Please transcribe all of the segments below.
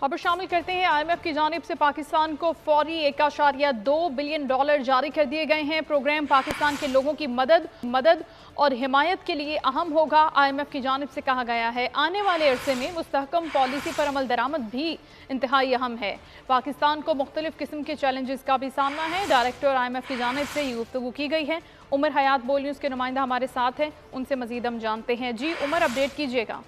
खबर शामिल करते हैं। IMF की जानिब से पाकिस्तान को फौरी $1.2 बिलियन जारी कर दिए गए हैं। प्रोग्राम पाकिस्तान के लोगों की मदद और हिमायत के लिए अहम होगा। IMF की जानिब से कहा गया है आने वाले अरसे में मुस्तहकम पॉलिसी पर अमल दरामद भी इंतहाई अहम है। पाकिस्तान को मुख्तलिफ किस्म के चैलेंजेस का भी सामना है। डायरेक्टर IMF की जानिब से ये गुफ्तगू की गई है। उमर हयात बोल न्यूज़ के नुमाइंदा हमारे साथ हैं, उनसे मजीद हम जानते हैं। जी उमर, अपडेट कीजिएगा।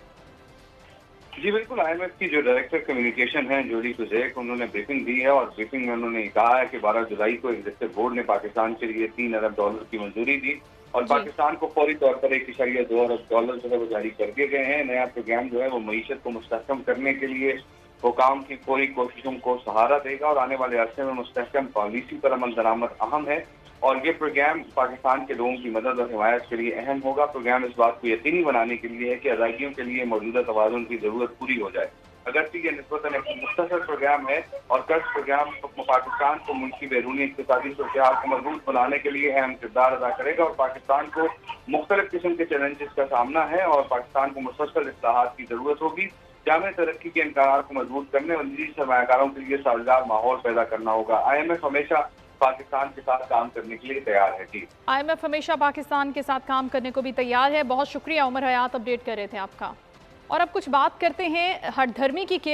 जी बिल्कुल, IMF की जो डायरेक्टर कम्युनिकेशन है जोली कुजैक, उन्होंने ब्रीफिंग दी है और ब्रीफिंग में उन्होंने कहा है कि 12 जुलाई को एग्जीक्यूटिव बोर्ड ने पाकिस्तान के लिए $3 अरब की मंजूरी दी और पाकिस्तान को फौरी तौर पर $1.2 अरब जो है वो जारी कर दिए गए हैं। नया प्रोग्राम जो है वो मईशत को मुस्तहकम करने के लिए हुकाम की पूरी कोशिशों को सहारा देगा और आने वाले अरसे में मुस्तहकम पॉलिसी पर अमल दरामद अहम है और ये प्रोग्राम पाकिस्तान के लोगों की मदद और हिमायत के लिए अहम होगा। प्रोग्राम इस बात को यकीनी बनाने के लिए है कि अदायगियों के लिए मौजूदा तवाज़ुन की जरूरत पूरी हो जाए। अगरचे ये निस्बतन एक मुख्तसर प्रोग्राम है और कर्ज प्रोग्राम पाकिस्तान को मुल्की बैरूनी इक़्तिसादी सूरत-ए-हाल को मजबूत बनाने के लिए अहम किरदार अदा करेगा और पाकिस्तान को मुख्तलिफ किस्म के चैलेंजेस का सामना है और पाकिस्तान को मुसलसल इस्लाहात की जरूरत होगी। जामे तरक्की के इम्कान को मजबूत करने और निजी सरमायाकारों के लिए साझेदार माहौल पैदा करना होगा। IMF हमेशा पाकिस्तान के साथ काम करने के लिए तैयार है। जी, IMF हमेशा पाकिस्तान के साथ काम करने को भी तैयार है। बहुत शुक्रिया उमर हयात, अपडेट कर रहे थे आपका। और अब कुछ बात करते हैं हठधर्मी की।